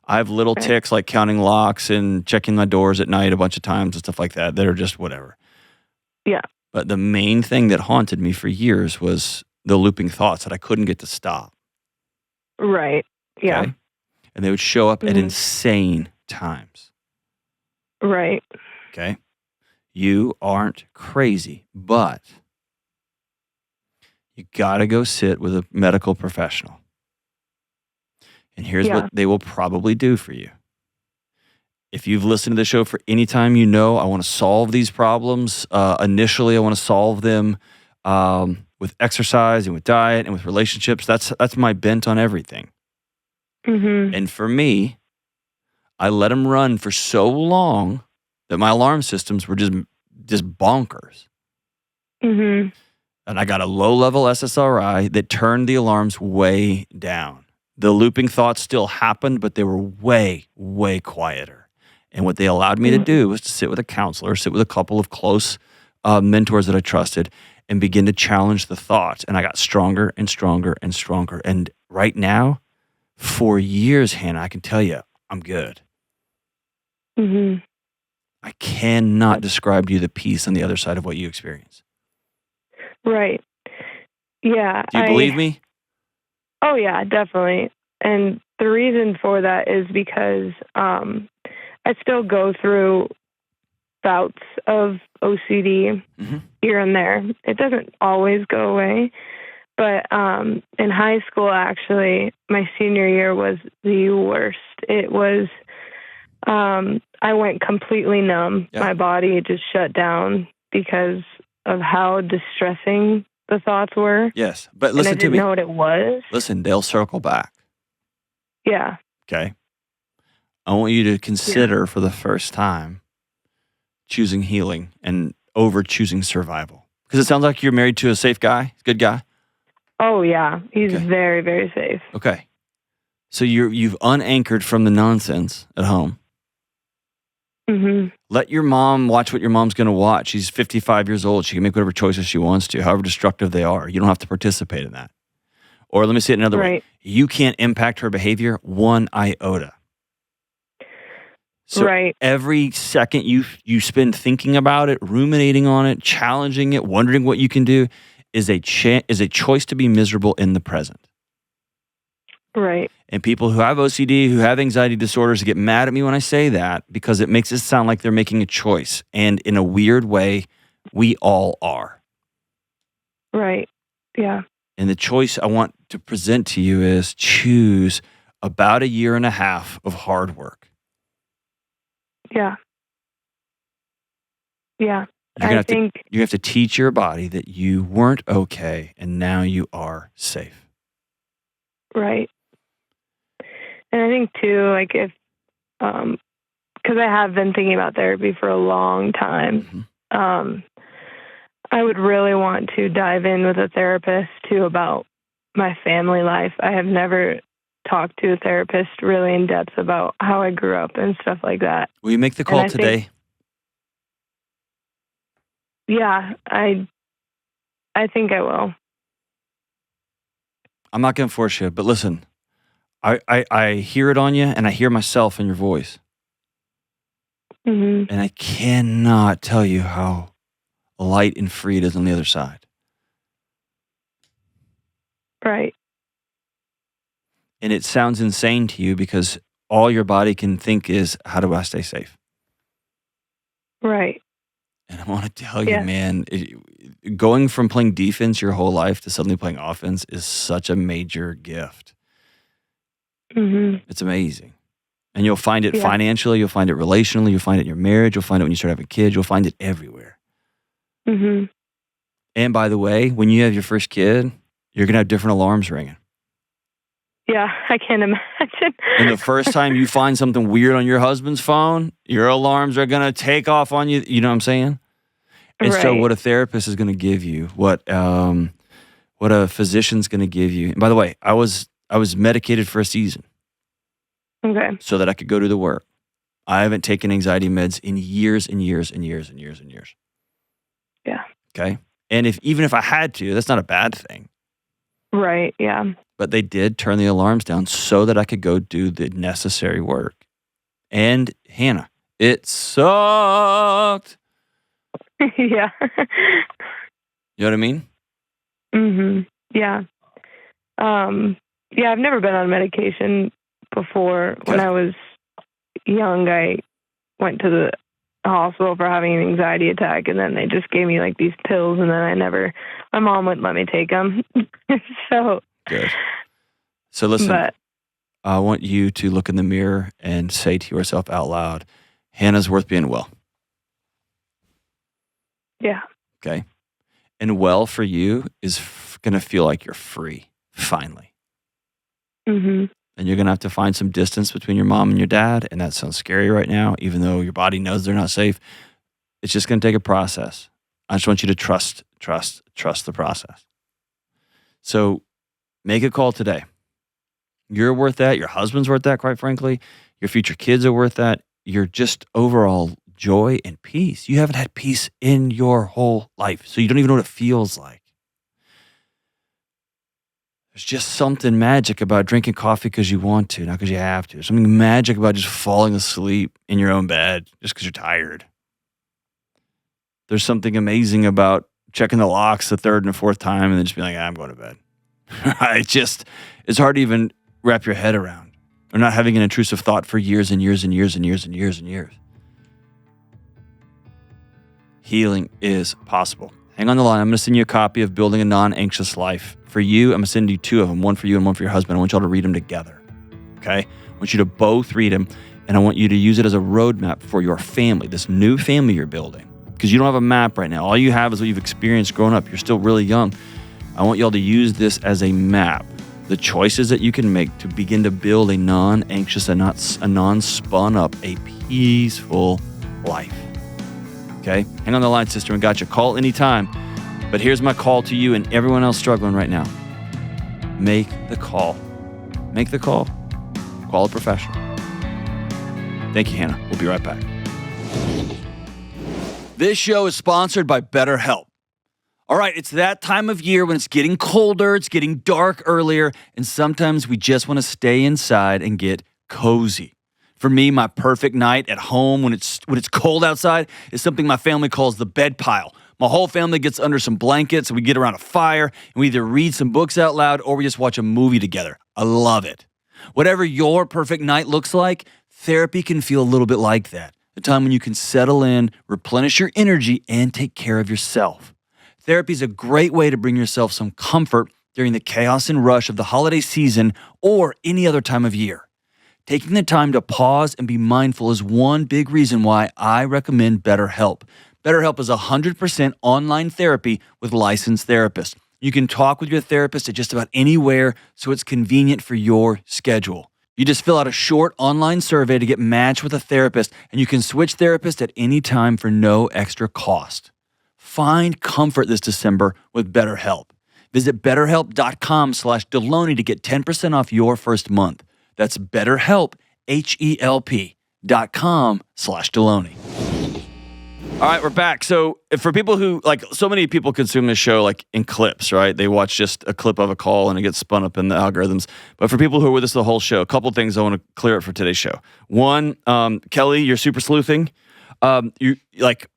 I have little tics like counting locks and checking my doors at night a bunch of times and stuff like that that are just whatever. Yeah. But the main thing that haunted me for years was the looping thoughts that I couldn't get to stop. Right. Yeah. Okay? And they would show up at insane times. Right. Okay? You aren't crazy, but you got to go sit with a medical professional. And here's what they will probably do for you. If you've listened to the show for any time, you know I want to solve these problems. Initially, I want to solve them with exercise and with diet and with relationships. That's my bent on everything. And for me, I let them run for so long that my alarm systems were just bonkers. And I got a low-level SSRI that turned the alarms way down. The looping thoughts still happened, but they were way, way quieter. And what they allowed me to do was to sit with a counselor, sit with a couple of close mentors that I trusted, and begin to challenge the thoughts. And I got stronger and stronger and stronger. And right now, for years, Hannah, I can tell you, I'm good. I cannot describe to you the peace on the other side of what you experience. Right. Yeah. Do you believe me? Oh, yeah, definitely. And the reason for that is because I still go through bouts of OCD here and there. It doesn't always go away. But in high school, actually, my senior year was the worst. It was, I went completely numb. Yeah. My body just shut down because of how distressing the thoughts were. Yes, but listen to me. I didn't know what it was. Listen, they'll circle back. Yeah. Okay. I want you to consider for the first time choosing healing and over choosing survival. Because it sounds like you're married to a safe guy, good guy. Oh, yeah. He's very, very safe. Okay. So you've unanchored from the nonsense at home. Let your mom watch what your mom's going to watch. She's 55 years old. She can make whatever choices she wants to, however destructive they are. You don't have to participate in that. Or let me say it another way. You can't impact her behavior one iota. So every second you spend thinking about it, ruminating on it, challenging it, wondering what you can do, is a choice to be miserable in the present. Right. And people who have OCD, who have anxiety disorders, get mad at me when I say that because it makes it sound like they're making a choice. And in a weird way, we all are. Right. Yeah. And the choice I want to present to you is choose about 1.5 years of hard work. Yeah. Yeah. You're gonna have to teach your body that you weren't okay and now you are safe. Right. And I think too, like if, because I have been thinking about therapy for a long time, I would really want to dive in with a therapist too about my family life. I have never talked to a therapist really in depth about how I grew up and stuff like that. Will you make the call today? Yeah, I think I will. I'm not going to force you, but listen, I hear it on you and I hear myself in your voice. Mm-hmm. And I cannot tell you how light and free it is on the other side. Right. And it sounds insane to you because all your body can think is, how do I stay safe? Right. And I want to tell you, man, going from playing defense your whole life to suddenly playing offense is such a major gift. Mm-hmm. It's amazing. And you'll find it financially, you'll find it relationally, you'll find it in your marriage, you'll find it when you start having kids, you'll find it everywhere. Mm-hmm. And by the way, when you have your first kid, you're going to have different alarms ringing. Yeah, I can't imagine. And the first time you find something weird on your husband's phone, your alarms are going to take off on you. You know what I'm saying? And so what a therapist is going to give you, what a physician's going to give you. And by the way, I was medicated for a season. Okay. So that I could go do the work. I haven't taken anxiety meds in years and years and years and years and years. Yeah. Okay. And even if I had to, that's not a bad thing. Right. Yeah. But they did turn the alarms down so that I could go do the necessary work. And Hannah, it sucked. Yeah. You know what I mean? Mm-hmm. Yeah. Yeah, I've never been on medication before. Okay. When I was young, I went to the hospital for having an anxiety attack, and then they just gave me like these pills, and then my mom wouldn't let me take them. So good. So listen, I want you to look in the mirror and say to yourself out loud, Hannah's worth being well. Yeah. Okay. And well for you is going to feel like you're free, finally. Mm-hmm. And you're going to have to find some distance between your mom and your dad. And that sounds scary right now, even though your body knows they're not safe. It's just going to take a process. I just want you to trust the process. So make a call today. You're worth that. Your husband's worth that, quite frankly. Your future kids are worth that. You're just overall joy and peace. You haven't had peace in your whole life, so you don't even know what it feels like. There's just something magic about drinking coffee because you want to, not because you have to. There's something magic about just falling asleep in your own bed just because you're tired. There's something amazing about checking the locks the third and the fourth time and then just being like, I'm going to bed. It's hard to even wrap your head around. Or not having an intrusive thought for years and years and years and years and years and years. Healing is possible. Hang on the line. I'm going to send you a copy of Building a Non-Anxious Life. For you, I'm going to send you 2 of them, one for you and one for your husband. I want y'all to read them together, okay? I want you to both read them, and I want you to use it as a roadmap for your family, this new family you're building, because you don't have a map right now. All you have is what you've experienced growing up. You're still really young. I want y'all to use this as a map, the choices that you can make to begin to build a non-anxious and not a non-spun up, a peaceful life. Okay? Hang on the line, sister, and got you. Call anytime. But here's my call to you and everyone else struggling right now. Make the call. Make the call. Call a professional. Thank you, Hannah. We'll be right back. This show is sponsored by BetterHelp. All right, it's that time of year when it's getting colder, it's getting dark earlier, and sometimes we just want to stay inside and get cozy. For me, my perfect night at home when it's cold outside is something my family calls the bed pile. My whole family gets under some blankets, and we get around a fire, and we either read some books out loud or we just watch a movie together. I love it. Whatever your perfect night looks like, therapy can feel a little bit like that. A time when you can settle in, replenish your energy, and take care of yourself. Therapy is a great way to bring yourself some comfort during the chaos and rush of the holiday season or any other time of year. Taking the time to pause and be mindful is one big reason why I recommend BetterHelp. BetterHelp is 100% online therapy with licensed therapists. You can talk with your therapist at just about anywhere, so it's convenient for your schedule. You just fill out a short online survey to get matched with a therapist, and you can switch therapists at any time for no extra cost. Find comfort this December with BetterHelp. Visit BetterHelp.com/Delony to get 10% off your first month. That's BetterHelp, HELP.com/Delony. All right, we're back. So for people who, like, so many people consume this show like in clips, right? They watch just a clip of a call and it gets spun up in the algorithms. But for people who are with us the whole show, a couple of things I want to clear up for today's show. One, Kelly, you're super sleuthing. You like,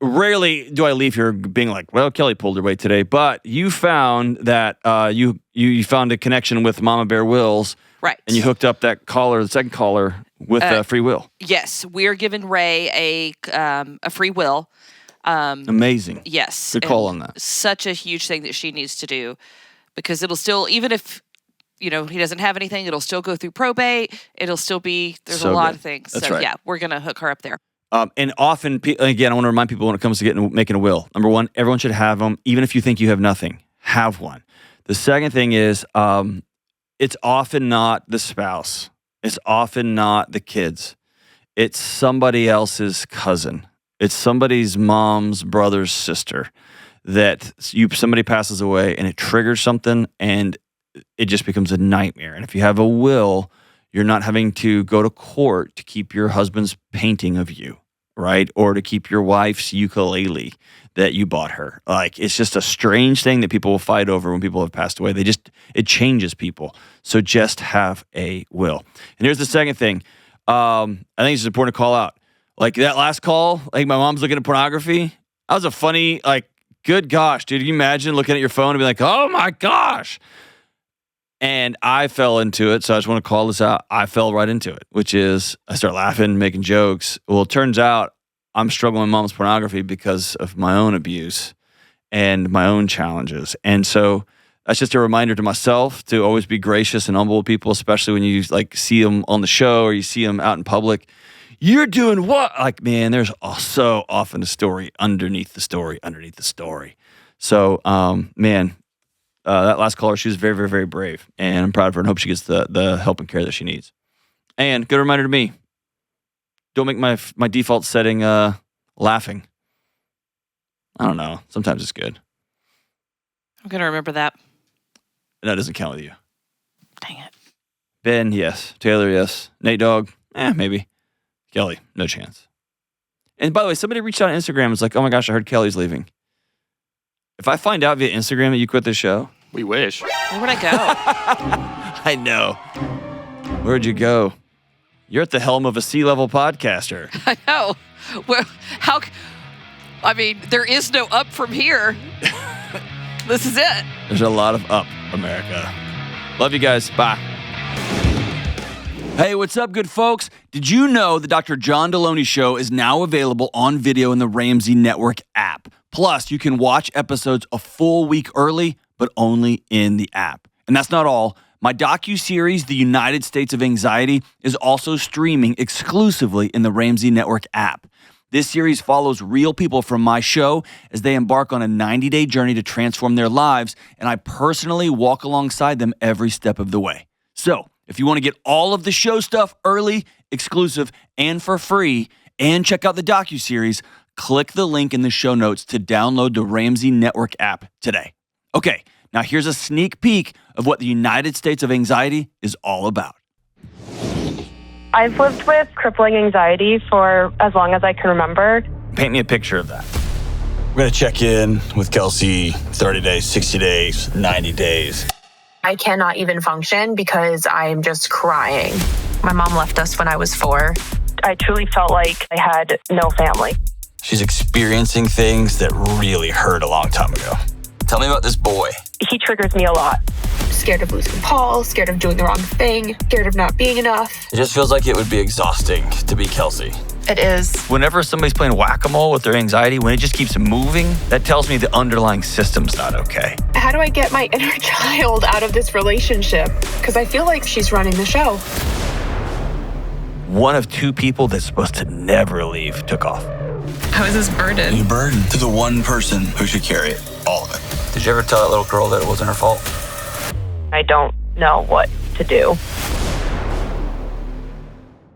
rarely do I leave here being like, well, Kelly pulled her weight today. But you found that you found a connection with Mama Bear Wills. Right. And you hooked up that caller, the second caller, with free will. Yes. We're giving Ray a free will. Amazing. Yes. Good call on that. Such a huge thing that she needs to do, because it'll still, even if, he doesn't have anything, it'll still go through probate. It'll still be, there's a lot of things. That's so right. Yeah, we're going to hook her up there. And often, again, I want to remind people when it comes to making a will. Number one, everyone should have them. Even if you think you have nothing, have one. The second thing is, it's often not the spouse. It's often not the kids. It's somebody else's cousin. It's somebody's mom's brother's sister that somebody passes away and it triggers something and it just becomes a nightmare. And if you have a will, you're not having to go to court to keep your husband's painting of you, right? Or to keep your wife's ukulele that you bought her. Like, it's just a strange thing that people will fight over when people have passed away. It changes people. So just have a will. And here's the second thing. I think it's important to call out. Like that last call, like my mom's looking at pornography. That was a funny, like, good gosh, dude. Can you imagine looking at your phone and be like, oh my gosh. And I fell into it, so I just want to call this out. I fell right into it, which is I start laughing, making jokes. Well, it turns out I'm struggling with mom's pornography because of my own abuse and my own challenges. And so that's just a reminder to myself to always be gracious and humble with people, especially when you like see them on the show or you see them out in public. You're doing what? Like, man, there's so often a story underneath the story. So, man, that last caller, she was very, very, very brave. And I'm proud of her and hope she gets the help and care that she needs. And good reminder to me, don't make my default setting laughing. I don't know. Sometimes it's good. I'm going to remember that. That doesn't count with you. Dang it. Ben, yes. Taylor, yes. Nate Dogg, maybe. Kelly, no chance. And by the way, somebody reached out on Instagram and was like, oh my gosh, I heard Kelly's leaving. If I find out via Instagram that you quit the show. We wish. Where would I go? I know. Where'd you go? You're at the helm of a C-level podcaster. I know. Well, there is no up from here. This is it. There's a lot of up, America. Love you guys. Bye. Hey, what's up, good folks? Did you know the Dr. John Delony Show is now available on video in the Ramsey Network app? Plus, you can watch episodes a full week early, but only in the app. And that's not all. My docuseries, The United States of Anxiety, is also streaming exclusively in the Ramsey Network app. This series follows real people from my show as they embark on a 90-day journey to transform their lives, and I personally walk alongside them every step of the way. So, if you want to get all of the show stuff early, exclusive, and for free, and check out the docuseries, click the link in the show notes to download the Ramsey Network app today. Okay, now here's a sneak peek of what the United States of Anxiety is all about. I've lived with crippling anxiety for as long as I can remember. Paint me a picture of that. We're going to check in with Kelsey 30 days, 60 days, 90 days. I cannot even function because I'm just crying. My mom left us when I was 4. I truly felt like I had no family. She's experiencing things that really hurt a long time ago. Tell me about this boy. He triggers me a lot. Scared of losing Paul, scared of doing the wrong thing, scared of not being enough. It just feels like it would be exhausting to be Kelsey. It is. Whenever somebody's playing whack-a-mole with their anxiety, when it just keeps moving, that tells me the underlying system's not okay. How do I get my inner child out of this relationship? Because I feel like she's running the show. One of two people that's supposed to never leave took off. How is this burden? You burden to the one person who should carry it, all of it. Did you ever tell that little girl that it wasn't her fault? I don't know what to do.